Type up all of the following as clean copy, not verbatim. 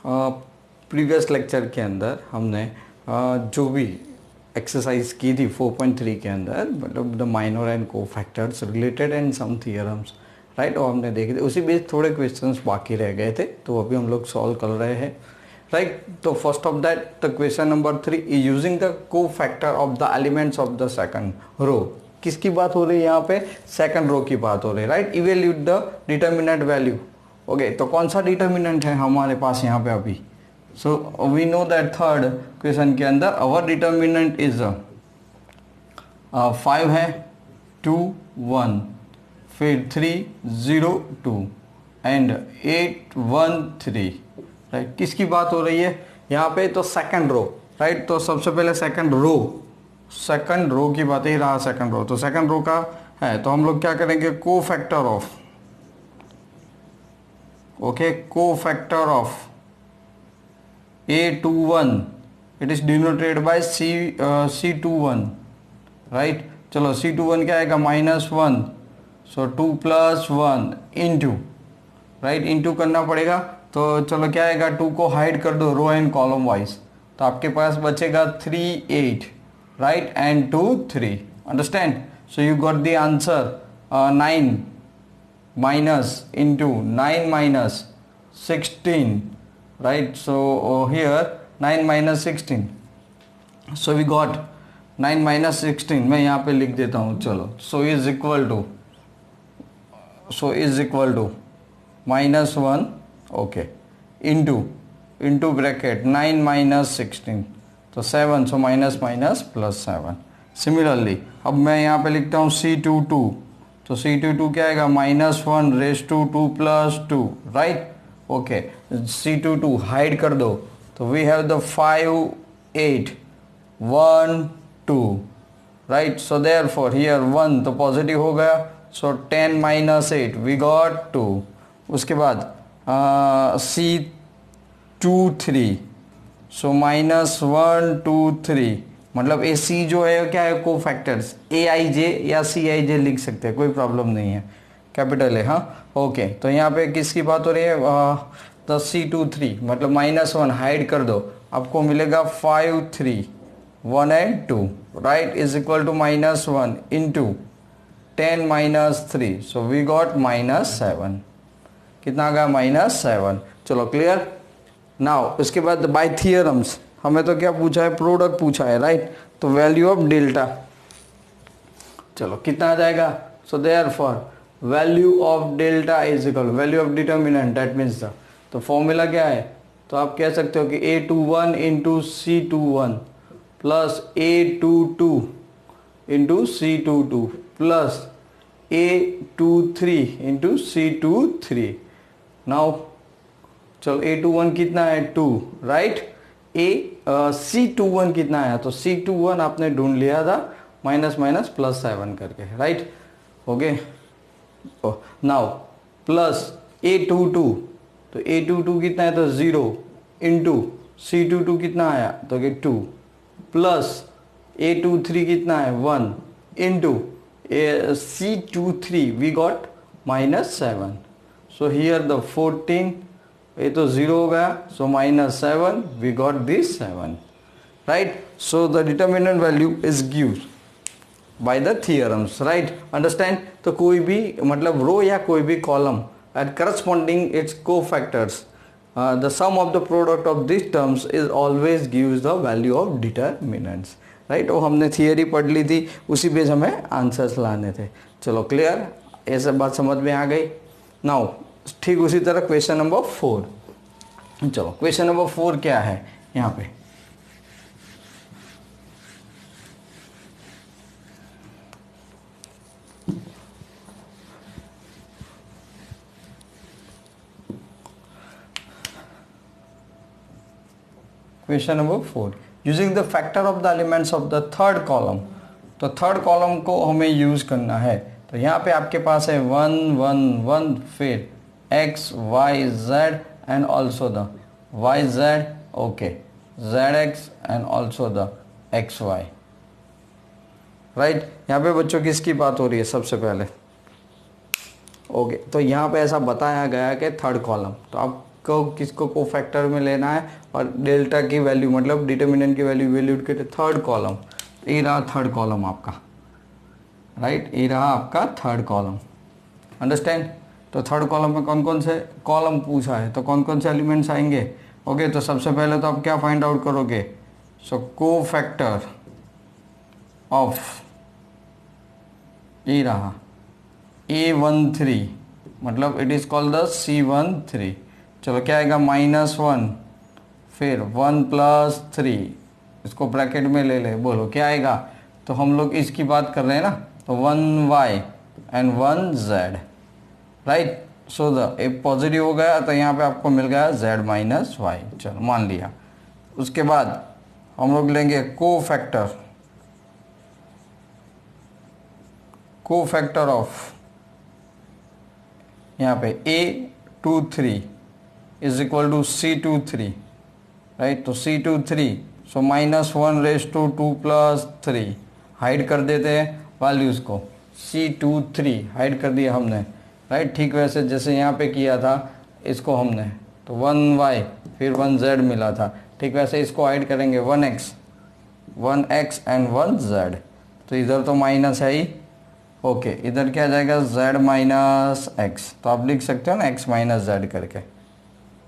Previous lecture के अंदर हमने जो भी एक्सरसाइज की थी 4.3 के अंदर, मतलब the minor and cofactors related and some theorems, right, और हमने देखे थे। उसी बेस थोड़े क्वेश्चंस बाकी रह गए थे, तो अभी हम लोग सॉल्व कर रहे हैं, राइट। तो first of that the question number 3 is using the cofactor of the elements of the second row. किसकी बात हो रही है यहाँ पे? सेकंड रो की बात हो रही है, right. Evaluate the determinant value. Okay, तो कौन सा डिटर्मिनेंट है हमारे पास यहाँ पे अभी? So we know that third question के अंदर अवर डिटर्मिनेंट इज 5 है, 2 1, फिर 3 0 2 एंड 8 1 3, राइट। किसकी बात हो रही है यहाँ पे? तो सेकंड रो, राइट। तो सबसे पहले सेकंड रो की बात ही रहा, सेकंड रो। तो सेकंड रो का है, तो हम लोग क्या करेंगे? को फैक्टर ऑफ, ओके, को factor of A21, it is denoted by C21, right. चलो C21 क्या आएगा? -1, सो 2 + 1 इंटू, राइट, इंटू करना पड़ेगा। तो चलो क्या आएगा? 2 को हाइड कर दो रो एंड कॉलम वाइज, तो आपके पास बचेगा 3 8, right, and 2 3, understand. So you got the answer 9 minus into 9 minus 16, right? So here 9 minus 16, so we got 9 minus 16, मैं यहाँ पे लिख देता हूँ, चलो। so is equal to -1, okay, into bracket 9 minus 16, तो 7, so minus plus 7। सिमिलरली अब मैं यहाँ पे लिखता हूँ C22, तो C22 क्या आएगा? -1 raise to 2 + 2, right, okay. C22 hide कर दो, तो we have the 5 8 1 2, right. So therefore here 1 तो पॉजिटिव हो गया, सो 10 - 8 वी गॉट 2। उसके बाद C23, सो -1 2 3, मतलब ए सी जो है क्या है? को फैक्टर्स AIJ या CIJ लिख सकते हैं, कोई प्रॉब्लम नहीं है, कैपिटल है, हाँ, ओके। तो यहाँ पे किसकी बात हो रही है? तो C23 मतलब -1 हाइड कर दो, आपको मिलेगा 5 3 1 and 2, right, is equal to -1 into 10 - 3, so we got -7। कितना आ गया? -7। चलो क्लियर। नाउ उसके बाद बाय थियरम्स हमें तो क्या पूछा है? प्रोडक्ट पूछा है, राइट। तो वैल्यू ऑफ डेल्टा, चलो कितना आ जाएगा? So therefore value of delta is equal value of determinant, that means तो फॉर्मूला क्या है? तो आप कह सकते हो कि A21 into C21 plus A22 into C22 plus A23 into C23। Now चलो A21 कितना है? 2, राइट। C21 कितना आया? तो C21 आपने ढूंढ लिया था -+7 करके, right, okay. Now plus A22, तो A22 कितना है? तो 0 इंटू C22 कितना आया? तो 2 प्लस A23 कितना है? 1 into C23 we got -7। So here the 14, ये तो 0 हो गया, so -7 we got this 7, right. So the determinant value is gived by the theorems, right, understand. तो कोई भी मतलब रो या कोई भी column at corresponding its cofactor, the sum of the product of this terms is always gives the value of determinants, right. वो हमने theory पढ़ ली थी, उसी बेस हमें आंसर्स लाने थे। चलो क्लियर, ये सब बात समझ में आ गई। नाउ ठीक उसी तरह क्वेश्चन नंबर 4, चलो क्वेश्चन नंबर 4 क्या है यहाँ पे? Question number 4, using the factor of the elements of the third column. तो थर्ड कॉलम को हमें यूज करना है, तो यहाँ पे आपके पास है 1 1 1, फिर x y z and also the yz, okay, zx and also the xy, right. यहाँ पे बच्चों किसकी बात हो रही है? सबसे पहले ओके, तो यहाँ पे ऐसा बताया गया है कि थर्ड कॉलम, तो आप को किसको कोफैक्टर में लेना है और डेल्टा की वैल्यू मतलब डिटर्मिनेंट की वैल्यू वैल्यूड के थर्ड कॉलम, ये रहा थर्ड कॉलम आपका, राइट, ये रहा आपका थर्ड कॉलम, अंडरस्टैंड। तो थर्ड कॉलम में कौन कौन से कॉलम पूछा है, तो कौन कौन से एलिमेंट्स आएंगे। ओके, तो सबसे पहले तो आप क्या फाइंड आउट करोगे, सो कोफैक्टर ऑफ, ये रहा A13 मतलब it is called the C13। चलो क्या आएगा -1, फिर 1 + 3, इसको ब्रैकेट में ले ले, बोलो क्या आएगा। तो हम लोग इसकी बात कर रहे हैं ना, तो 1y and 1z, right. So the एक पॉजिटिव हो गया तो यहाँ पे आपको मिल गया z - y, चलो मान लिया। उसके बाद हम लोग लेंगे कोफैक्टर ऑफ, यहाँ पे A23 is equal to C23, right. तो C23 सो -1/2 + 3 हाइड कर देते हैं वैल्यूज़ को, C23 हाइड कर दिया हमने, राइट। ठीक वैसे जैसे यहाँ पे किया था इसको हमने, तो 1y फिर 1z मिला था, ठीक वैसे इसको हाइड करेंगे 1x एंड 1z। तो इधर तो माइनस है ही, ओके, इधर क्या जाएगा z - x, तो आप लिख सकते हो ना x - z करके,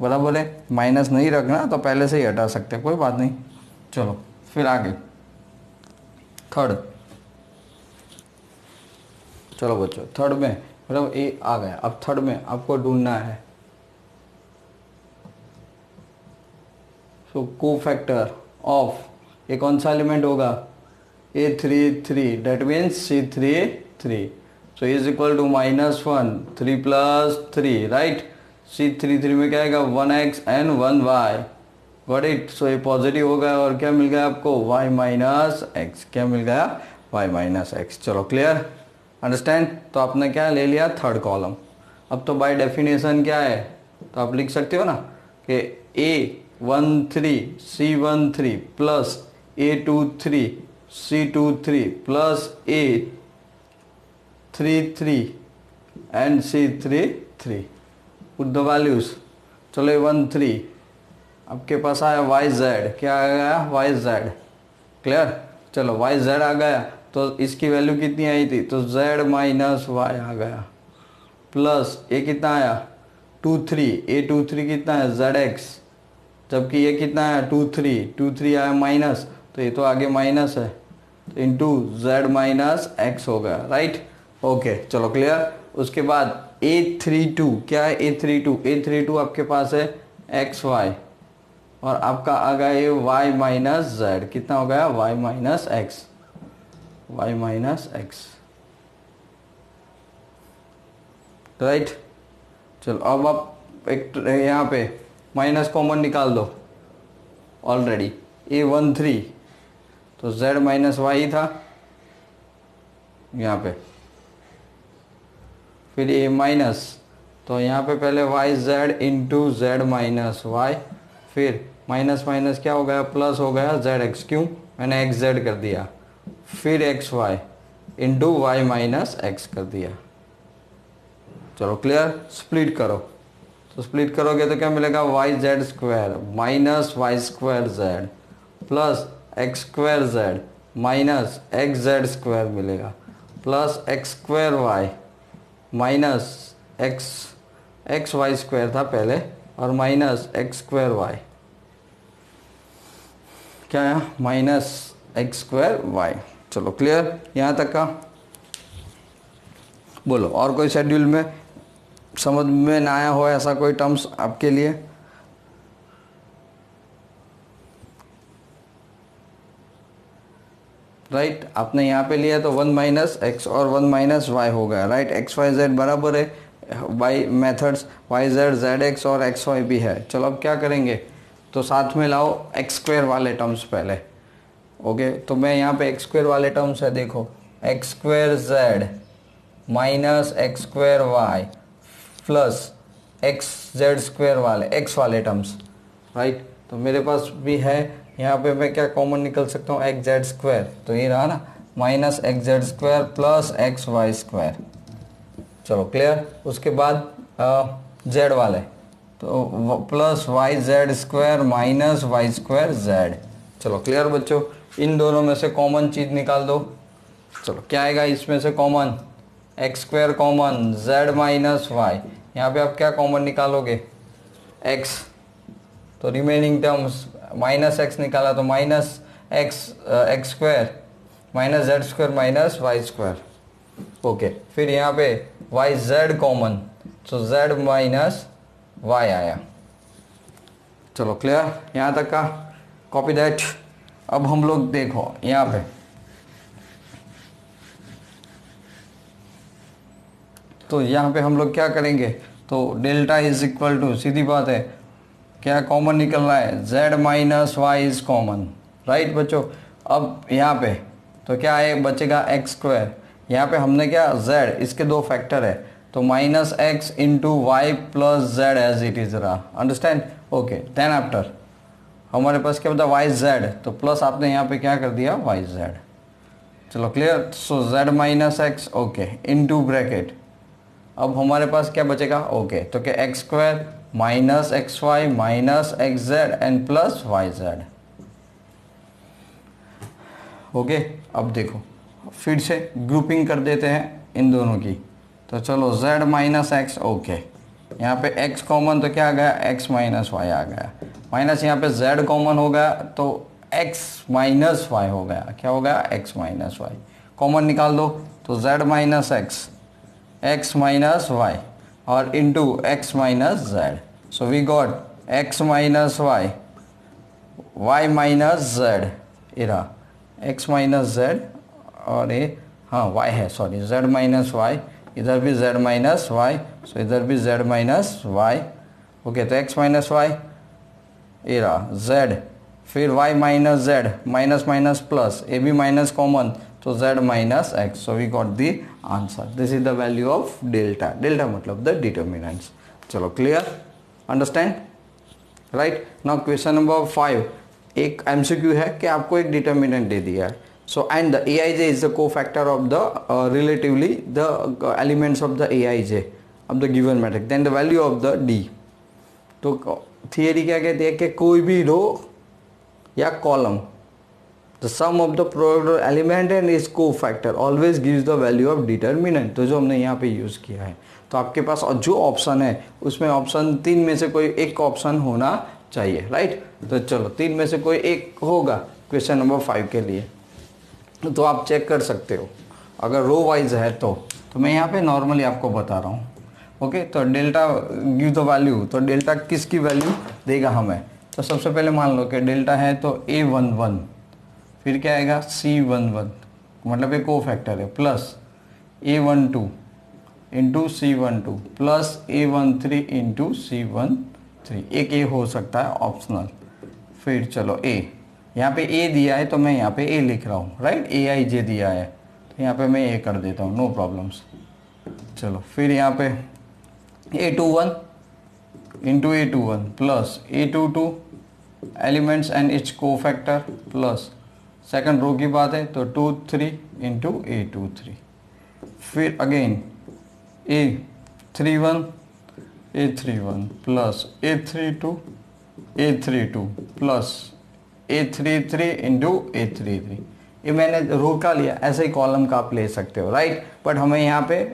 बराबर है। माइनस नहीं रखना तो पहले से ही हटा सकते हैं, कोई बात नहीं। चलो फिर आगे थर्ड, चलो बच्चों थर्ड में मतलब ए आ गया, अब थर्ड में आपको ढूंढना है सो कोफैक्टर ऑफ, ये कौन सा एलिमेंट होगा, A33, that means C33, so is equal to -1 3 + 3, right. C33 में क्या आएगा 1x and 1y, got it. सो ये पॉजिटिव हो गया और क्या मिल गया आपको y - x, क्या मिल गया y - x। चलो क्लियर, अंडरस्टैंड। तो आपने क्या ले लिया थर्ड कॉलम। अब तो बाय डेफिनेशन क्या है, तो आप लिख सकते हो ना कि A13 C13 plus A23 C23 plus A33 and C33 put the values. चलो 13 आपके पास आया YZ, क्या आ गया YZ, क्लियर। चलो YZ आ गया तो इसकी वैल्यू कितनी आई थी, तो Z - y आ गया, प्लस ये कितना आया 23, A23 कितना है ZX, जबकि ये कितना है 23 आया माइनस, तो ये तो आगे माइनस है, तो इंटू Z - x हो गया, राइट। ओके चलो क्लियर। उसके बाद A32 क्या है, A32 आपके पास है XY और आपका आ गया ये y - z, कितना हो गया y - x, राइट। चलो अब आप एक यहाँ पे माइनस कॉमन निकाल दो, ऑलरेडी A13 तो z - y था यहाँ पे, फिर ये माइनस, तो यहाँ पे पहले YZ इंटू Z - y, फिर माइनस माइनस क्या हो गया प्लस हो गया ZX, क्यों मैंने XZ कर दिया, फिर XY इंटू y - x कर दिया। चलो क्लियर, स्प्लिट करो, तो स्प्लिट करोगे तो क्या मिलेगा YZ² minus y² plus x² minus xz² मिलेगा, प्लस x² माइनस xy² था पहले और माइनस x² क्या है माइनस x²। चलो क्लियर यहाँ तक का। बोलो और कोई शेड्यूल में समझ में ना आया हो ऐसा कोई टर्म्स आपके लिए। राइट आपने यहाँ पे लिया तो 1 - x और 1 - y हो गया, राइट। XYZ बराबर है बाई मेथड्स YZ ZX और XY भी है। चलो अब क्या करेंगे, तो साथ में लाओ x² वाले टर्म्स पहले। ओके तो मैं यहाँ पे x² वाले टर्म्स है, देखो x² minus x² plus xz² वाले x वाले टर्म्स, राइट। तो मेरे पास भी है यहाँ पे, मैं क्या कॉमन निकल सकता हूँ xz², तो ये रहा ना माइनस xz² प्लस xy²। चलो क्लियर। उसके बाद z वाले तो plus y z square minus y square z. चलो क्लियर बच्चों, इन दोनों में से कॉमन चीज निकाल दो। चलो क्या आएगा इसमें से common, x square common, z minus y, यहाँ पे आप क्या कॉमन निकालोगे, एक्स, तो रिमेनिंग टर्म्स माइनस एक्स निकाला तो minus x x square minus z square minus y square. Okay, फिर यहाँ पे वाई जेड कॉमन, तो जेड माइनस वाई आया। चलो क्लियर यहाँ तक का, कॉपी दैट। अब हम लोग देखो यहाँ पे, तो यहाँ पे हम लोग क्या करेंगे, तो डेल्टा इज इक्वल टू, सीधी बात है, क्या कॉमन निकल रहा है, z minus y is common, right बच्चों। अब यहाँ पे तो क्या है बचेगा एक्स स्क्वायर, यहाँ पे हमने क्या z, इसके दो फैक्टर है, तो minus x into y plus z as it is रहा, अंडरस्टैंड। ओके, देन आफ्टर हमारे पास क्या बता वाई जेड, तो प्लस आपने यहाँ पे क्या कर दिया वाई जेड। चलो clear, so z minus x, okay, into bracket, अब हमारे पास क्या बचेगा, ओके, तो क्या x square minus x y minus x z and plus y z. Okay, अब देखो फिर से ग्रुपिंग कर देते हैं इन दोनों की, तो चलो z माइनस एक्स, ओके, यहाँ पे x कॉमन तो क्या आ गया x माइनस वाई आ गया, माइनस यहाँ पे z कॉमन हो गया तो x माइनस वाई हो गया, क्या हो गया x माइनस वाई, कॉमन निकाल दो, तो z minus x x minus y और into x minus z, so we got x minus y y minus z, ये रहा x माइनस जेड, और ये हाँ y है, सॉरी z माइनस वाई, इधर भी z माइनस वाई, सो इधर भी z माइनस वाई। ओके, तो x माइनस वाई, ये रहा z, फिर y minus z, minus minus plus, a भी माइनस कॉमन, तो z minus x, so we got the answer, this is the value of delta, delta मतलब the determinants. चलो clear, understand, right. Now question number 5, एक MCQ है कि आपको एक determinant दे दिया है, so and the aij is the cofactor of the relatively the elements of the aij of the given matrix, then the value of the d। तो theory क्या कहती है कि कोई भी रो या column, the sum of the product element and is cofactor always gives the value of determinant, तो जो हमने यहाँ पे यूज़ किया है, तो आपके पास और जो ऑप्शन है उसमें ऑप्शन 3 में से कोई एक ऑप्शन होना चाहिए, राइट। तो चलो 3 में से कोई एक होगा क्वेश्चन नंबर 5 के लिए, तो आप चेक कर सकते हो, अगर रो वाइज है तो मैं यहाँ पे नॉर्मली आपको बता रहा हूँ। ओके, तो डेल्टा गिव द वैल्यू, तो डेल्टा किसकी वैल्यू देगा हमें, तो सबसे पहले मान लो कि डेल्टा है तो a11, फिर क्या आएगा c11, मतलब ये को फैक्टर है, plus a12 into c12 plus a13 into c13, एक ए हो सकता है ऑप्शनल। फिर चलो a, यहाँ पे a दिया है तो मैं यहाँ पे a लिख रहा हूँ, राइट, aij दिया है तो यहाँ पे मैं a कर देता हूँ, नो प्रॉब्लम्स। चलो फिर यहाँ पे a21 into a21 plus a22 elements and it's को फैक्टर, प्लस सेकंड रो की बात है तो 23 इंटू a23, फिर again a31 plus a32 plus a33 into a33, ये मैंने रो का लिया, ऐसे ही कॉलम का आप ले सकते हो, राइट। बट हमें यहाँ पे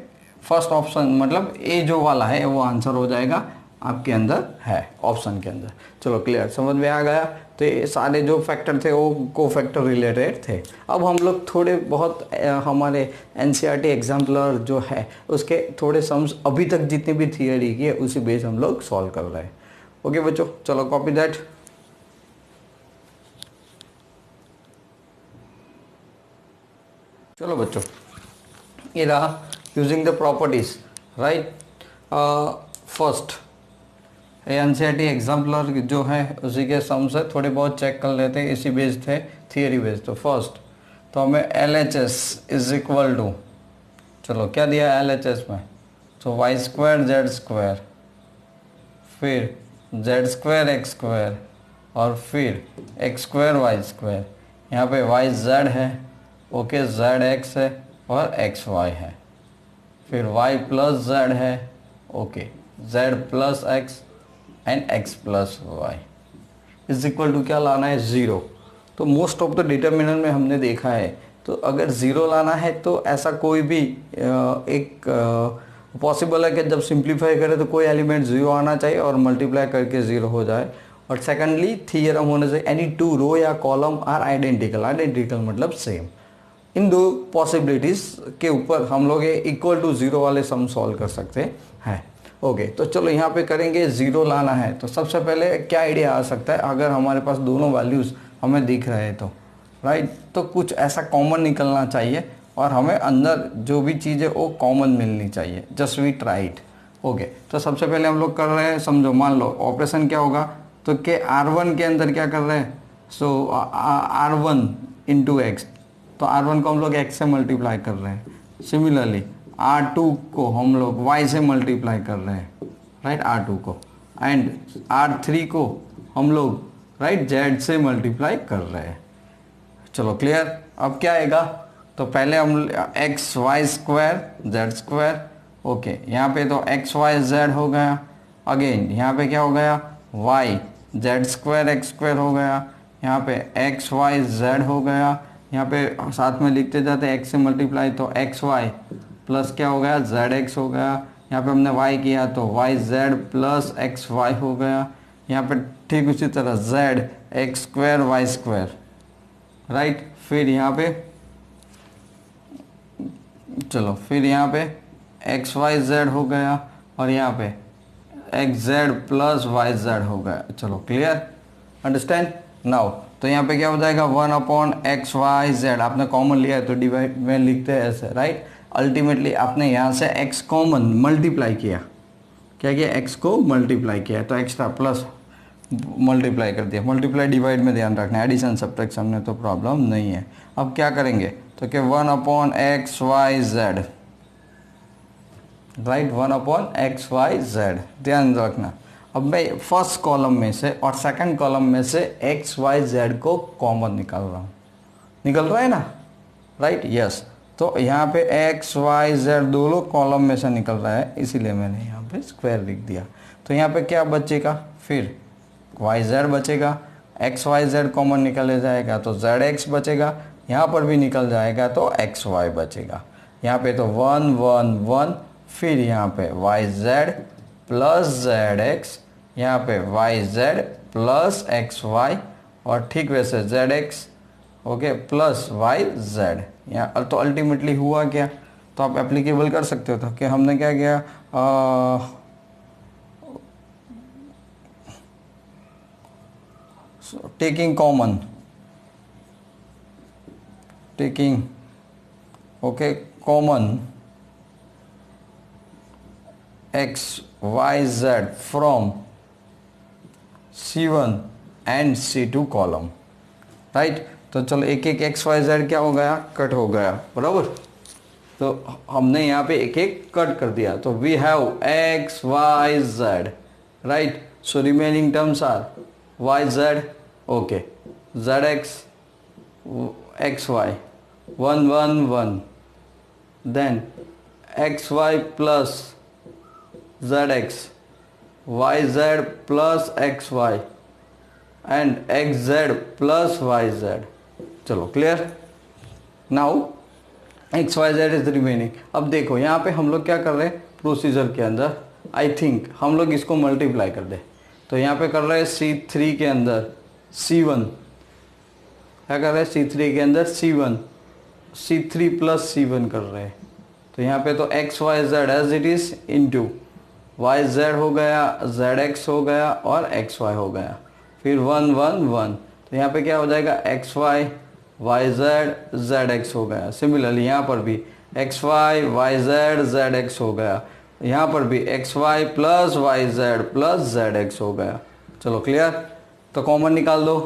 फर्स्ट ऑप्शन मतलब ए जो वाला है वो आंसर हो जाएगा आपके अंदर है ऑप्शन के अंदर। चलो क्लियर, समझ में आ गया। तो ये सारे जो फैक्टर थे वो को फैक्टर रिलेटेड थे। अब हम लोग थोड़े बहुत हमारे एनसीईआरटी एग्जाम्पलर जो है उसके थोड़े सम्स अभी तक जितनी भी थियरी की है उसी बेस हम लोग सॉल्व कर रहे हैं। ओके बच्चों, चलो कॉपी दैट। चलो बच्चों, ये रहा using the properties, right. First NCERT exemplar जो है उसी के सम से थोड़े बहुत चेक कर लेते हैं, इसी बेस्ड थे थियरी बेस्ड। तो फर्स्ट तो हमें LHS इज इक्वल टू, चलो क्या दिया है LHS में, तो वाई स्क्वायर जेड स्क्वायर, फिर जेड स्क्वायर एक्स स्क्वायर, और फिर एक्स स्क्वायर वाई स्क्वायर। यहाँ पे वाई जेड है, ओके, जेड एक्स है और एक्स वाई है, फिर वाई प्लस जेड है, okay, z plus x, and x plus y is equal to क्या लाना है, 0। तो मोस्ट ऑफ द डिटर्मिनेंट में हमने देखा है, तो अगर 0 लाना है तो ऐसा कोई भी एक पॉसिबल है कि जब सिंप्लीफाई करें तो कोई एलिमेंट 0 आना चाहिए और मल्टीप्लाई करके 0 हो जाए। और सेकंडली थियरम होने से एनी टू रो या कॉलम आर आइडेंटिकल, आइडेंटिकल मतलब सेम। इन दो पॉसिबिलिटीज़ के ऊपर हम लोग इक्वल टू 0 वाले सम सॉल्व कर सकते हैं। ओके, तो चलो यहाँ पे करेंगे, 0 लाना है तो सबसे पहले क्या आइडिया आ सकता है, अगर हमारे पास दोनों वैल्यूज़ हमें दिख रहे हैं तो राइट, तो कुछ ऐसा कॉमन निकलना चाहिए और हमें अंदर जो भी चीज़ है वो कॉमन मिलनी चाहिए। Just we try it. Okay, तो सबसे पहले हम लोग कर रहे हैं, समझो मान लो ऑपरेशन क्या होगा, तो के R1 के अंदर क्या कर रहे हैं, सो R1 इंटू एक्स, तो R1 को हम लोग x से मल्टीप्लाई कर रहे हैं। सिमिलरली R2 को हम लोग y से मल्टीप्लाई कर रहे हैं, राइट, R2 को, एंड R3 को हम लोग राइट z से मल्टीप्लाई कर रहे हैं। चलो क्लियर। अब क्या आएगा, तो पहले हम x y square z square, okay, यहाँ पे तो एक्स वाई जेड हो गया, अगेन यहाँ पे क्या हो गया, y z square x square हो गया, यहाँ पे एक्स वाई जेड हो गया, यहाँ पे साथ में लिखते जाते हैं एक्स से मल्टीप्लाई, तो एक्स वाई प्लस क्या हो गया, जेड एक्स हो गया, यहाँ पे हमने वाई किया तो y z plus x y हो गया, यहाँ पे ठीक उसी तरह z x square y square, right. फिर यहाँ पे चलो, फिर यहाँ पे एक्स वाई जेड हो गया और यहाँ पे x z plus y z हो गया। चलो क्लियर, अंडरस्टैंड नाउ। तो यहाँ पे क्या हो जाएगा, 1 अपॉन एक्स वाई जेड, आपने कॉमन लिया है तो डिवाइड में लिखते हैं ऐसे, राइट। अल्टीमेटली आपने यहाँ से x कॉमन मल्टीप्लाई किया, क्या किया, x को मल्टीप्लाई किया तो एक्स्ट्रा प्लस मल्टीप्लाई कर दिया। मल्टीप्लाई डिवाइड में ध्यान रखना, एडिशन सब्ट्रैक्शन में तो प्रॉब्लम नहीं है। अब क्या करेंगे, तो क्या 1 upon x y z, right, 1 upon x y z, ध्यान रखना। अब मैं फर्स्ट कॉलम में से और सेकंड कॉलम में से एक्स वाई जेड को कॉमन निकाल रहा हूँ, निकल रहा है ना, राइट, यस। तो यहाँ पे एक्स वाई जेड दोनों कॉलम में से निकल रहा है, इसीलिए मैंने यहाँ पे स्क्वायर लिख दिया। तो यहाँ पे क्या बचेगा, फिर वाई जेड बचेगा, एक्स वाई जेड कॉमन निकल जाएगा तो जेड एक्स बचेगा, यहाँ पर भी निकल जाएगा तो एक्स वाई बचेगा। यहाँ पे तो 1 1 1, फिर यहाँ पे y z plus z x, यहाँ पे y z plus x y, और ठीक वैसे z x, okay, plus y z. यहाँ तो अल्टीमेटली हुआ क्या, तो आप एप्लीकेबल कर सकते हो, तो कि हमने क्या किया, taking common, taking okay common x y z from C1 and C2 column, right. तो चलो एक एक एक्स वाई जेड क्या हो गया, कट हो गया, बराबर। तो हमने यहाँ पे एक एक कट कर दिया, तो we have x y z, right. So remaining terms are y z, okay, z x, x y 1 1 1, then x y plus z x, y z plus x y, and x z plus y z. चलो clear. Now x y z is remaining. अब देखो यहाँ पे हम लोग क्या कर रहे हैं, प्रोसीजर के अंदर आई थिंक हम लोग इसको मल्टीप्लाई कर दे, तो यहाँ पे कर रहे हैं C3 के अंदर C1, क्या कर रहे हैं, C3 के अंदर C1, C3 प्लस C1 कर रहे हैं। तो यहाँ पे तो x y z as it is into y z हो गया, जेड एक्स हो गया और एक्स वाई हो गया, फिर 1 1 1, तो यहाँ पे क्या हो जाएगा, x y y z z x हो गया। सिमिलरली यहाँ पर भी x y y z z x हो गया, यहाँ पर भी x y plus y z plus z x हो गया। चलो क्लियर। तो कॉमन निकाल दो,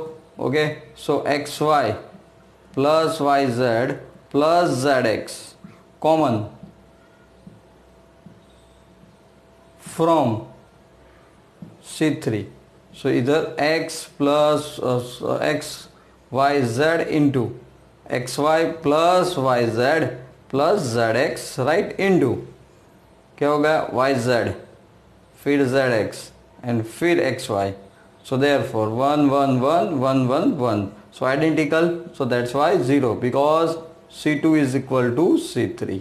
okay. So x y plus y z plus z x common from C3, so either x plus x y z into x y plus y z plus z x, right, into क्या हो गया y z, फिर z x and फिर x Y. So therefore 1 1 1 1 1 1. So identical. So that's why 0 because C2 is equal to C3.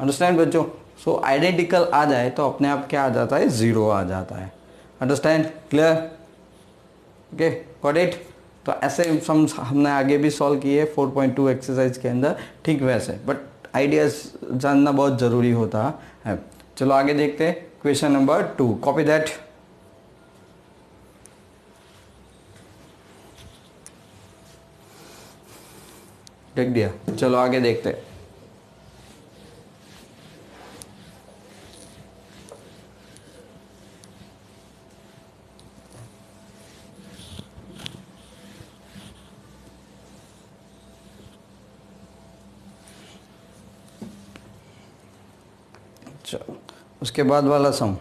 Understand बच्चों? So identical आ जाए तो अपने आप क्या आ जाता है? 0 आ जाता है. Understand? Clear? Okay, got it? तो ऐसे हमने आगे भी सॉल्व किए 4.2 एक्सरसाइज के अंदर, ठीक वैसे, बट आइडियाज जानना बहुत ज़रूरी होता है. चलो आगे देखते हैं क्वेश्चन नंबर 2. Copy that. देख दिया. चलो आगे देखते हैं. चलो उसके बाद वाला सम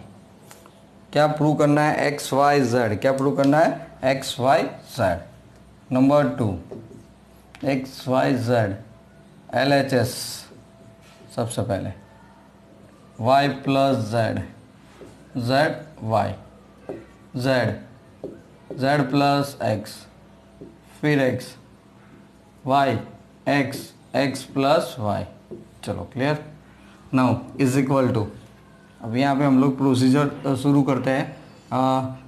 क्या प्रूव करना है? X y z. क्या प्रूव करना है? X y z. Number 2 x y z L H S. सबसे पहले y plus z, z y, z, z plus x, फिर x y, x, x plus y. चलो clear. Now is equal to. अब यहाँ पे हम लोग प्रोसीजर शुरू करते हैं.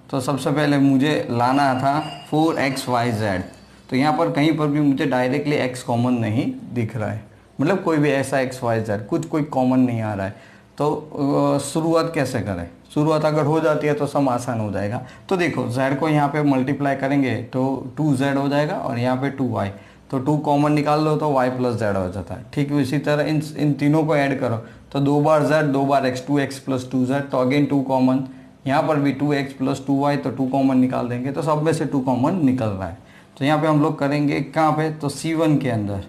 तो सबसे पहले मुझे लाना था 4xyz. तो यहाँ पर कहीं पर भी मुझे डायरेक्टली x कॉमन नहीं दिख रहा है, मतलब कोई भी ऐसा xyz कुछ कोई कॉमन नहीं आ रहा है. तो शुरुआत कैसे करें? शुरुआत अगर हो जाती है तो सम आसान हो जाएगा. तो देखो z को यहाँ पे मल्टीप्लाई करेंगे तो 2z हो जाएगा और यहाँ पे 2y. तो 2 कॉमन निकाल लो तो y प्लस जेड हो जाता है. ठीक इसी तरह इन तीनों को ऐड करो तो 2 बार z 2 बार x, 2x प्लस 2z. तो अगेन 2 कॉमन. यहाँ पर भी 2x प्लस 2y तो 2 कॉमन निकाल देंगे. तो सब में से 2 कॉमन निकल रहा है. तो यहाँ पे हम लोग करेंगे कहाँ पे? तो C1 के अंदर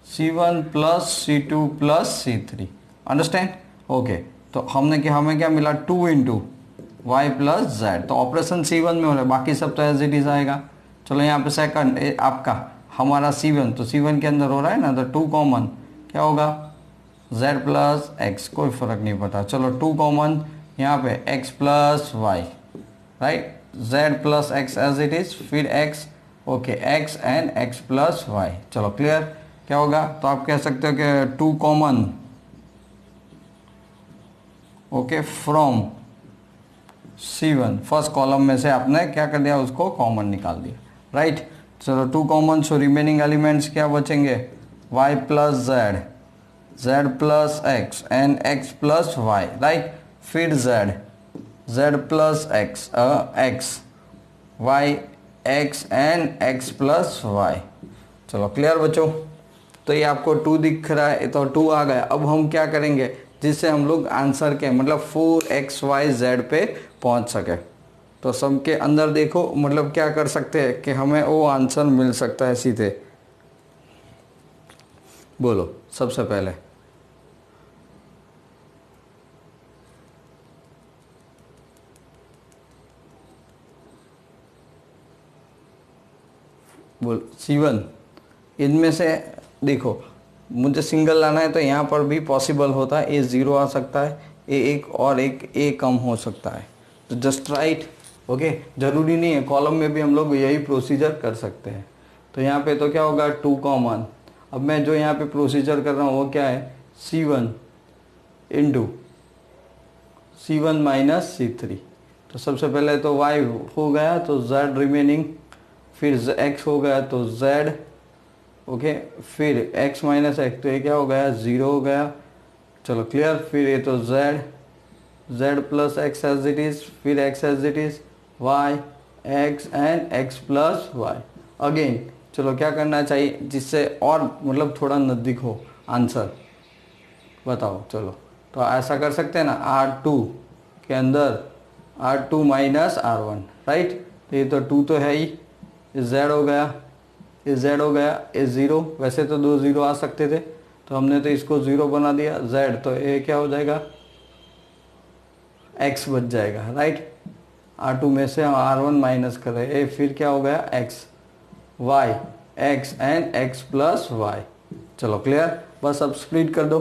C1 plus C2 plus C3. Understand? Okay. तो हमें क्या मिला? 2 इंटू वाई प्लस जेड. तो ऑपरेशन C1 में हो रहा है, बाकी सब तो एज इट इज आएगा. चलो यहाँ पे सेकंड आपका हमारा C1, तो C1 के अंदर हो रहा है ना, तो 2 कॉमन क्या होगा? z प्लस एक्स, कोई फर्क नहीं पड़ता. चलो 2 कॉमन यहाँ पे x plus y, right. z plus x as it is, फिर x, okay, x and x plus y. चलो क्लियर. क्या होगा? तो आप कह सकते हो कि 2 common, okay, from C1. First column में से आपने क्या कर दिया? उसको कॉमन निकाल दिया, राइट. चलो 2 कॉमन, सो रिमेनिंग एलिमेंट्स क्या बचेंगे? y plus z, z plus x and x plus y, right. फिर z plus x, x, y, x and x plus y. चलो क्लियर बच्चों. तो ये आपको 2 दिख रहा है, तो 2 आ गया. अब हम क्या करेंगे जिससे हम लोग आंसर के मतलब 4xyz पे पहुंच सके? तो सब के अंदर देखो, मतलब क्या कर सकते हैं कि हमें वो आंसर मिल सकता है सीधे. बोलो सबसे पहले. बोल C1. इनमें से देखो मुझे सिंगल लाना है तो यहाँ पर भी पॉसिबल होता है. A 0 आ सकता है, A 1 और एक A कम हो सकता है. तो जस्ट राइट. ओके, ज़रूरी नहीं है, कॉलम में भी हम लोग यही प्रोसीजर कर सकते हैं. तो यहाँ पे तो क्या होगा? 2 कॉमन. अब मैं जो यहाँ पे प्रोसीजर कर रहा हूँ वो क्या है? C1 into C1 minus C3. तो सबसे पहले तो y हो गया तो z रिमेनिंग, फिर x हो गया तो z, ओके, फिर x माइनस एक्स, तो ये क्या हो गया? 0 हो गया. चलो क्लियर. फिर ये तो z plus x as it is, फिर x as it is, y, x and x plus y. Again चलो क्या करना चाहिए जिससे और मतलब थोड़ा नज़दीक हो आंसर? बताओ. चलो तो ऐसा कर सकते हैं ना, R2 के अंदर R2 माइनस R1, राइट. तो ये तो 2 तो है ही, z हो गया, ये z हो गया, ये 0. वैसे तो 2 0 आ सकते थे तो हमने तो इसको 0 बना दिया. z तो ये क्या हो जाएगा? x बच जाएगा, राइट. R2 में से R1 माइनस करें, ये फिर क्या हो गया? x, y, x and x plus y. चलो क्लियर. बस अब स्प्लिट कर दो.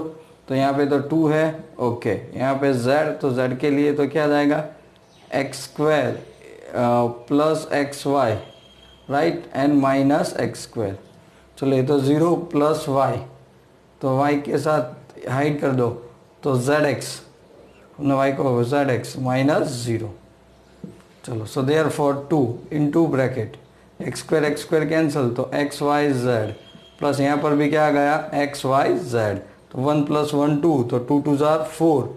तो यहाँ पे तो 2 है, ओके. यहाँ पे z, तो z के लिए तो क्या जाएगा? X square plus x y, right, and minus x square. चलो ये तो 0 प्लस वाई, तो वाई के साथ हाइड कर दो तो जेड एक्स, हमने वाई को जेड एक्स माइनस 0। चलो so therefore 2 into bracket x square cancel, तो एक्स वाई जेड प्लस यहाँ पर भी क्या आ गया एक्स वाई जेड, तो 1 + 1 2, तो 2 2 जार 4,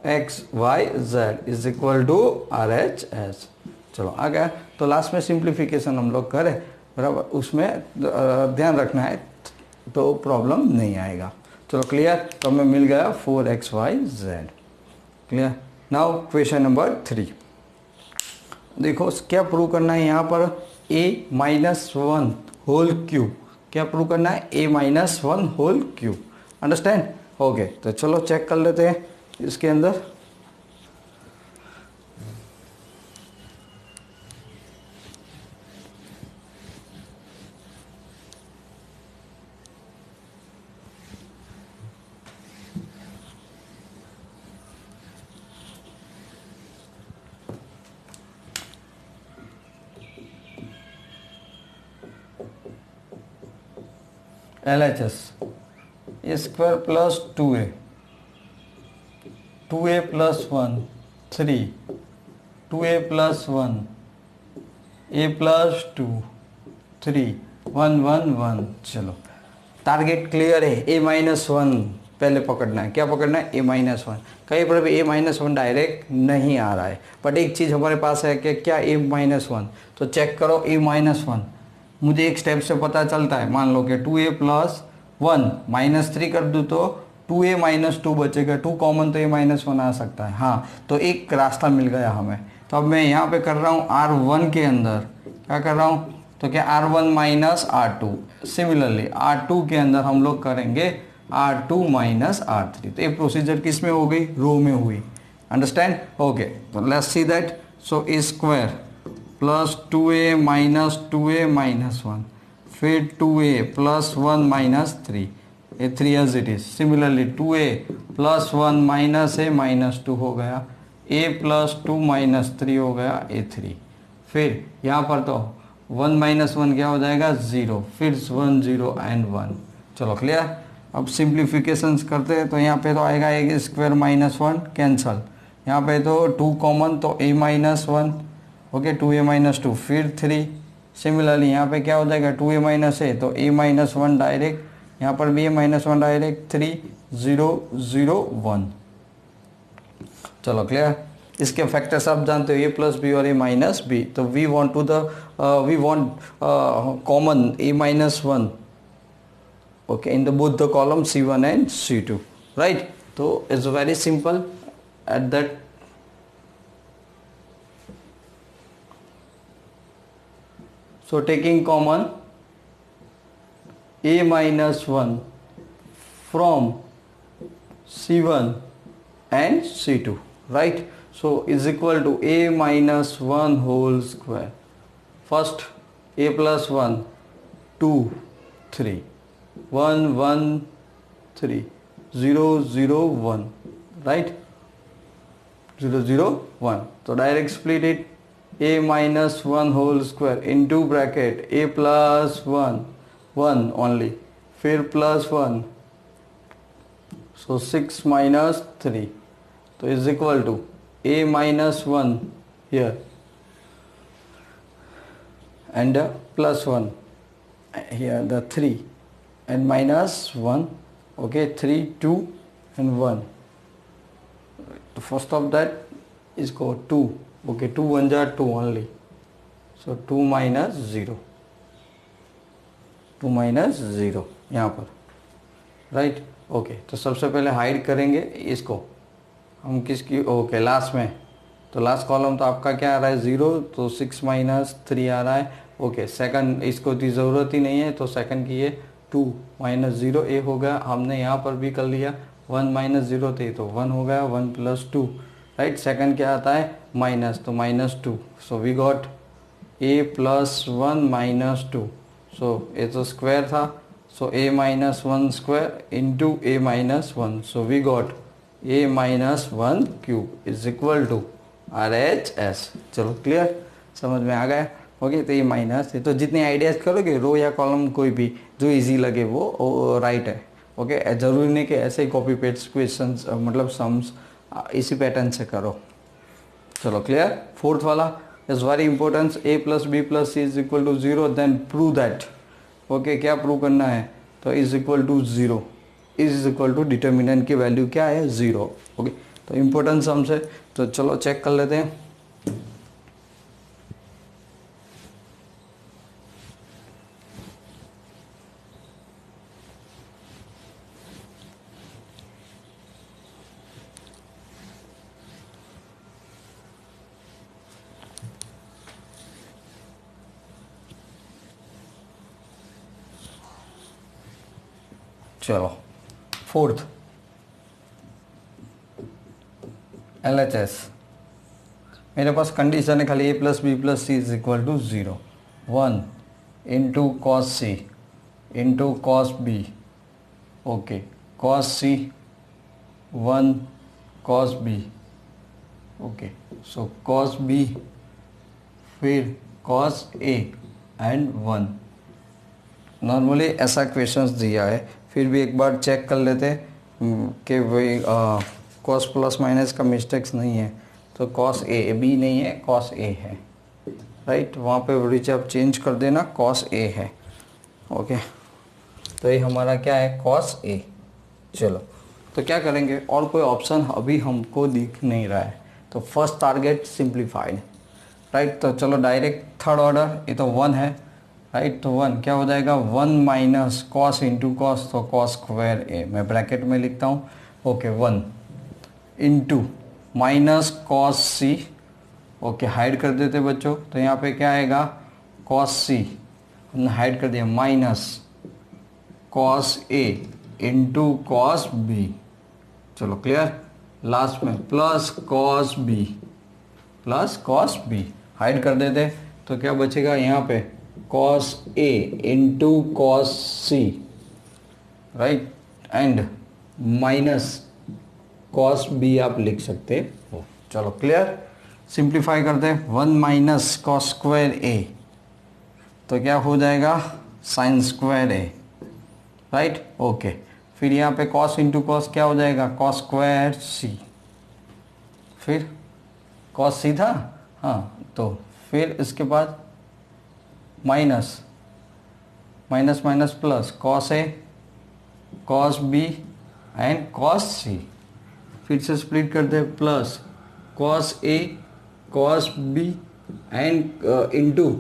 x y z is equal to R H S. चलो आ गया। तो लास्ट में सिंप्लीफिकेशन हम लोग करें, बराबर, उसमें ध्यान रखना है तो प्रॉब्लम नहीं आएगा। चलो क्लियर, तो हमें मिल गया 4xyz। Clear. Now question number 3। देखो क्या प्रूव करना है यहाँ पर, a-1 होल क्यूब, क्या प्रूव करना है a-1 whole cube. Understand? Okay, तो चलो चेक कर लेते हैं इसके अंदर। LHS a square plus 2a, 2a plus 1 3, 2a plus 1, a plus 2 3, 1 1 1। चलो टारगेट क्लियर है, a-1 पहले पकड़ना है। क्या पकड़ना है? a-1। कहीं पर भी a-1 डायरेक्ट नहीं आ रहा है, बट एक चीज़ हमारे पास है कि क्या a-1, तो चेक करो a-1। मुझे एक स्टेप से पता चलता है, मान लो कि 2a प्लस 1 -3 कर दूँ तो 2a माइनस 2 बचेगा, 2 कॉमन तो a-1 आ सकता है। हाँ, तो एक रास्ता मिल गया हमें। तो अब मैं यहाँ पे कर रहा हूँ R1 के अंदर, क्या कर रहा हूँ, तो क्या R1 minus R2। Similarly R2 के अंदर हम लोग करेंगे R2 माइनस R3। तो ये प्रोसीजर किस में हो गई? रो में हुई। अंडरस्टैंड? ओके, तो let's see that. So a square plus 2a minus 2a minus 1, फिर 2a प्लस 1 माइनस 3, ये 3 as it is. Similarly 2a plus 1 minus a minus 2 हो गया, a प्लस 2 माइनस 3 हो गया a3। फिर यहाँ पर तो 1 माइनस 1 क्या हो जाएगा? 0, फिर 1 0 एंड 1। चलो क्लियर। अब सिंप्लीफिकेशंस करते हैं, तो यहाँ पे तो आएगा a स्क्वायर माइनस 1 कैंसल, यहाँ पे तो 2 कॉमन तो a-1, ओके, 2a माइनस 2, फिर 3। सिमिलरली यहाँ पे क्या हो जाएगा? 2a माइनस a, तो a-1 डायरेक्ट, यहाँ पर भी a-1 डायरेक्ट, 3 0 0 1। चलो क्लियर। इसके फैक्टर्स आप जानते हो, a प्लस बी और a माइनस बी। तो we want common a-1, okay, in the both the column C1 and C2, right. तो it's very simple at that. So taking common a-1 from C1 and C2, right? So is equal to a-1 whole square. First a plus 1, 2 3, 1 1 3, 0 0 1, right? 0 0 1. So direct split it, a-1 whole square into bracket a plus 1 1 only, फिर plus 1, so 6 minus 3, तो is equal to a-1 here and plus 1 here, the 3 and minus 1, okay, 3 2 and 1. The first of that is go 2, okay, 2 1 jar 2 only, so 2 minus 0, 2 minus 0 यहाँ पर, right. Okay, तो सबसे पहले hide करेंगे इसको हम, किसकी? ओके, लास्ट में, तो लास्ट कॉलम तो आपका क्या आ रहा है? 0, तो 6 माइनस 3 आ रहा है। ओके, सेकंड इसको तो ज़रूरत ही नहीं है, तो सेकंड की ये 2 माइनस 0 ए हो गया। हमने यहाँ पर भी कर लिया, 1 माइनस 0 थे तो 1 हो गया, 1 प्लस 2, राइट। सेकंड क्या आता है? माइनस, तो minus 2, so we got a plus 1 minus 2, so ये तो स्क्वायर था, so a-1 square into a-1, so we got a-1 cube is equal to RHS। चलो क्लियर, समझ में आ गया। ओके, तो ये माइनस है, तो जितने आइडियाज करोगे रो या कॉलम कोई भी जो इजी लगे वो राइट है। ओके, जरूरी नहीं कि ऐसे ही कॉपी पेस्ट क्वेश्चंस मतलब सम्स इसी पैटर्न से करो। चलो क्लियर। फोर्थ वाला is very important, a plus B plus C is equal to 0 then prove that. Okay, क्या प्रूव करना है, तो is equal to 0, is equal to determinant की वैल्यू क्या है 0। ओके, तो इंपॉर्टेंट सम्स है, तो चलो चेक कर लेते हैं। चलो फोर्थ LHS, मेरे पास कंडीशन है खाली a plus B plus C is equal to 0, 1 into cos c into cos b. Okay, cos c 1 cos b. Okay, so cos b फिर कॉस ए एंड 1। नॉर्मली ऐसा questions दिया है, फिर भी एक बार चेक कर लेते कि वही कॉस प्लस माइनस का मिस्टेक्स नहीं है, तो कॉस ए बी नहीं है, कॉस ए है, राइट। वहाँ पे ब्रिज आप चेंज कर देना, कॉस ए है। ओके, तो ये हमारा क्या है, कॉस ए। चलो, तो क्या करेंगे, और कोई ऑप्शन अभी हमको दिख नहीं रहा है, तो फर्स्ट टारगेट सिंप्लीफाइड, राइट। तो चलो डायरेक्ट थर्ड ऑर्डर, ये तो 1 है, राइट। तो 1 क्या हो जाएगा, 1 माइनस कॉस इंटू कॉस, तो कॉस स्क्वायर ए, मैं ब्रैकेट में लिखता हूँ। Okay, 1 into minus cos c. Okay, hide कर देते बच्चों, तो यहाँ पे क्या आएगा, कॉस सी हमने हाइड कर दिया, minus cos a into cos b. चलो क्लियर। लास्ट में plus cos b, plus cos b hide कर देते, तो क्या बचेगा यहाँ पे, cos a into cos c, right, and minus cos b आप लिख सकते हो। चलो क्लियर, सिंप्लीफाई करते हैं, 1 माइनस कॉस स्क्वायर ए, तो क्या हो जाएगा, साइन स्क्वायर ए, राइट। ओके, फिर यहाँ पे कॉस इंटू कॉस क्या हो जाएगा, कॉस स्क्वायर सी, फिर कॉस सी था, हाँ, तो फिर इसके बाद minus minus minus plus cos a cos b and cos c, फिर से स्प्लिट करते हैं, plus cos a cos b and into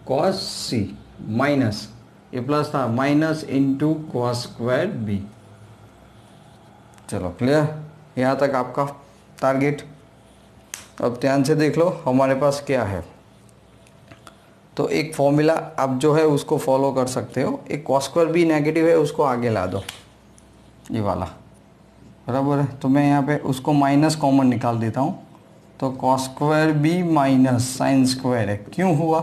cos c, minus ये प्लस था, minus into cos square b. चलो क्लियर, यहाँ तक आपका टारगेट। अब ध्यान से देख लो हमारे पास क्या है, तो एक फॉर्मूला आप जो है उसको फॉलो कर सकते हो, एक कॉस स्क्वायर बी नेगेटिव है उसको आगे ला दो, ये वाला, बराबर है। तो मैं यहाँ पे उसको माइनस कॉमन निकाल देता हूँ, तो cos square b minus sine square है, क्यों हुआ,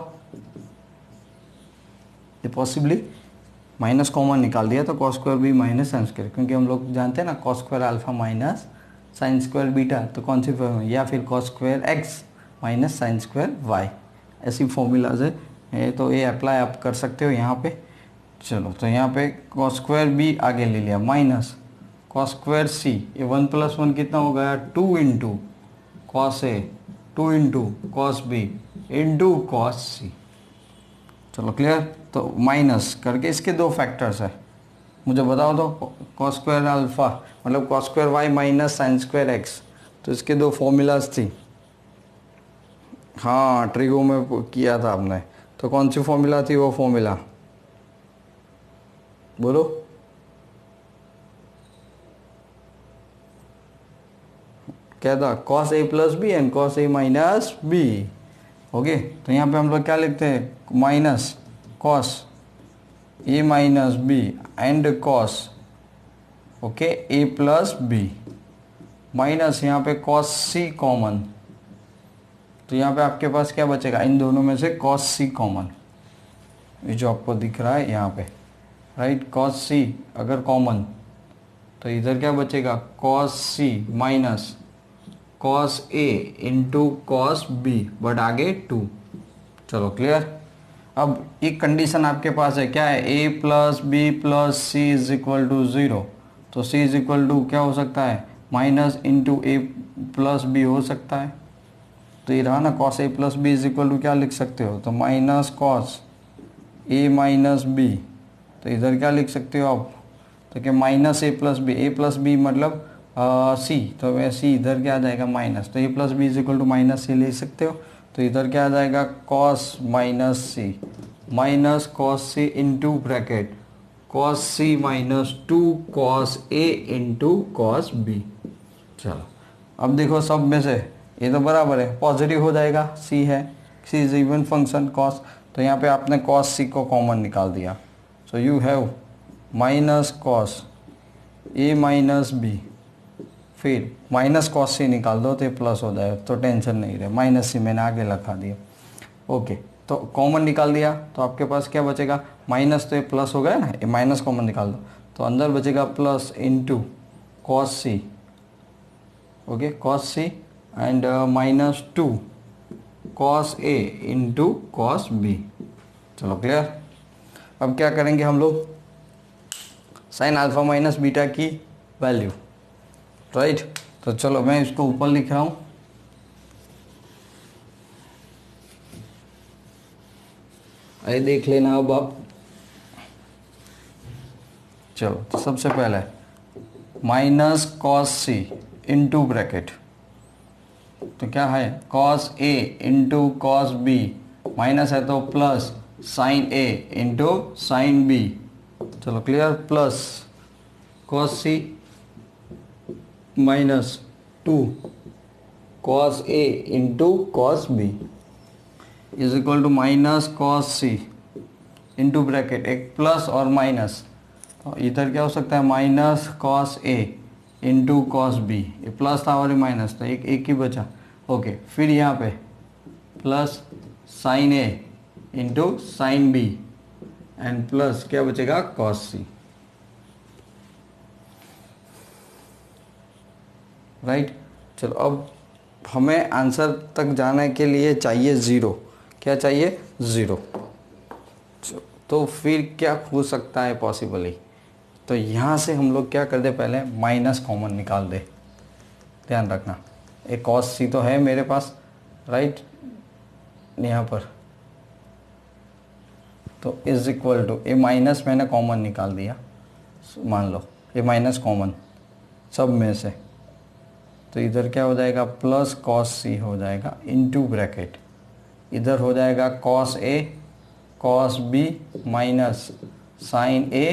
ये पॉसिबली माइनस कॉमन निकाल दिया, तो cos square b minus sine square, क्योंकि हम लोग जानते हैं ना cos square alpha minus sine square beta, तो कौन सी फॉर्म है, या फिर cos square x minus sine square y, ऐसी फॉर्मूलाज है, तो ये अप्लाई आप कर सकते हो यहाँ पे। चलो, तो यहाँ पे कॉस स्क्वायर बी आगे ले लिया, माइनस कॉस स्क्वायर सी, ये 1 प्लस 1 कितना हो गया, 2 into cos a 2 into cos b into cos c. चलो क्लियर, तो माइनस करके इसके दो फैक्टर्स है, मुझे बताओ तो, कॉस स्क्वायर अल्फा मतलब cos square y minus sine square x, तो इसके दो फॉर्मूलाज थी, हाँ ट्रिगो में किया था आपने, तो कौन सी फॉर्मूला थी वो फॉर्मूला, बोलो, क्या था, cos a plus b and cos a minus b. Okay, तो यहाँ पे हम लोग क्या लिखते हैं, minus cos a minus b and cos, okay, a plus b, minus यहाँ पे कॉस सी कॉमन, तो यहाँ पे आपके पास क्या बचेगा, इन दोनों में से कॉस सी कॉमन, ये जो आपको दिख रहा है यहाँ पे, राइट, कॉस सी अगर कॉमन, तो इधर क्या बचेगा, cos c minus cos a into cos b, but आगे 2। चलो क्लियर। अब एक कंडीशन आपके पास है, क्या है, a plus B plus C is equal to 0। तो c इज इक्वल टू क्या हो सकता है, minus into a plus b हो सकता है। तो ये रहा ना, cos a plus B is equal to क्या लिख सकते हो, तो minus cos a minus b. तो इधर क्या लिख सकते हो आप, तो क्या माइनस ए प्लस बी मतलब सी, तो वह सी इधर क्या आ जाएगा माइनस, तो a plus B is equal to minus c ले सकते हो। तो इधर क्या आ जाएगा, cos minus c, minus cos c into bracket cos c minus 2 cos a into cos b. चलो अब देखो सब में से ये तो बराबर है, पॉजिटिव हो जाएगा, सी है, सी इज इवन फंक्शन कॉस। तो यहाँ पे आपने कॉस सी को कॉमन निकाल दिया। So you have minus cos a minus b, फिर माइनस कॉस सी निकाल दो तो ये प्लस हो जाएगा, तो टेंशन नहीं रहे, माइनस सी मैंने आगे लगा दिया। ओके, तो कॉमन निकाल दिया तो आपके पास क्या बचेगा, माइनस, तो ये प्लस हो गया ना, ये माइनस कॉमन निकाल दो तो अंदर बचेगा plus into cos c, okay, cos c and minus 2 cos a into cos b. चलो क्लियर। अब क्या करेंगे हम लोग, साइन अल्फा माइनस बीटा की वैल्यू, राइट। तो चलो मैं इसको ऊपर लिख रहा हूँ, अरे देख लेना अब आप। चलो तो सबसे पहले minus cos c into bracket, तो क्या है, cos a into cos b, minus है तो plus sine a into sine b. चलो clear, plus cos c minus 2 cos a into cos b is equal to minus cos c into bracket एक plus और minus, तो इधर क्या हो सकता है, minus cos a into cos b, ये प्लस था और ये माइनस था, एक ही बचा। ओके, फिर यहाँ पे plus sine a into sine b and plus क्या बचेगा, कॉस सी, राइट। चलो अब हमें आंसर तक जाने के लिए चाहिए 0, क्या चाहिए, 0। तो फिर क्या हो सकता है पॉसिबली, तो यहाँ से हम लोग क्या कर दे, पहले माइनस कॉमन निकाल दे, ध्यान रखना, एक कॉस सी तो है मेरे पास, राइट, यहाँ पर, तो इज इक्वल टू ये माइनस मैंने कॉमन निकाल दिया, मान लो ये माइनस कॉमन सब में से, तो इधर क्या हो जाएगा, प्लस कॉस सी हो जाएगा इनटू ब्रैकेट, इधर हो जाएगा cos a cos b minus sine a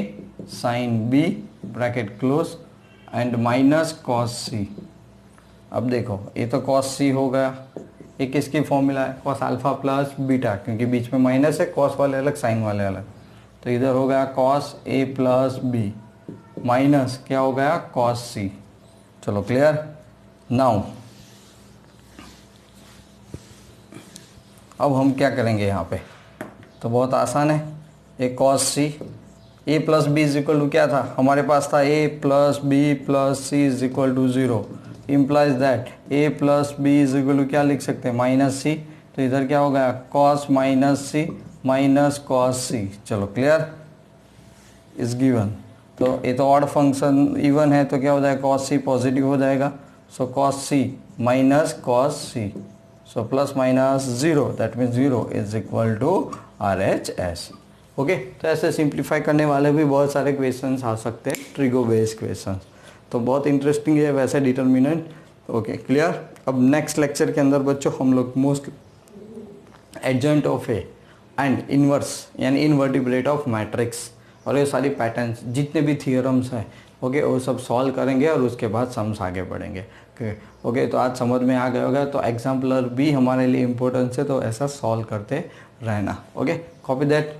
sine b bracket close and minus cos c. अब देखो ये तो कॉस सी हो गया, ये किसकी फॉर्मूला है, कॉस अल्फा प्लस बीटा, क्योंकि बीच में माइनस है, कॉस वाले अलग साइन वाले अलग, तो इधर हो गया cos a plus b minus क्या हो गया, कॉस सी। चलो क्लियर। नाउ अब हम क्या करेंगे यहाँ पे, तो बहुत आसान है, A cos C A plus B is equal to क्या था हमारे पास था, A plus B plus C is equal to 0, implies that A plus B is equal to क्या लिख सकते हैं, माइनस सी, तो इधर क्या हो गया, cos minus c minus cos c. चलो क्लियर, इज गिवन। तो ये तो ऑड फंक्शन इवन है तो क्या हो जाएगा, कॉस सी पॉजिटिव हो जाएगा, so cos c minus cos c, so plus minus 0, that means 0 is equal to RHS। Okay, तो ऐसे सिंप्लीफाई करने वाले भी बहुत सारे क्वेश्चंस आ सकते हैं, ट्रिगो बेस्ड क्वेश्चंस, तो बहुत इंटरेस्टिंग है वैसे डिटर्मिनेंट। Okay clear. अब नेक्स्ट लेक्चर के अंदर बच्चों हम लोग most adjoint of A and inverse यानी इनवर्टिब्रेट ऑफ मैट्रिक्स और ये सारी पैटर्न्स जितने भी थियोरम्स हैं, ओके, वो सब सॉल्व करेंगे और उसके बाद सम्स आगे बढ़ेंगे। ओके, तो आज समझ में आ गया होगा, तो एग्जाम्पलर भी हमारे लिए इम्पोर्टेंस है, तो ऐसा सॉल्व करते रहना। Okay, copy that.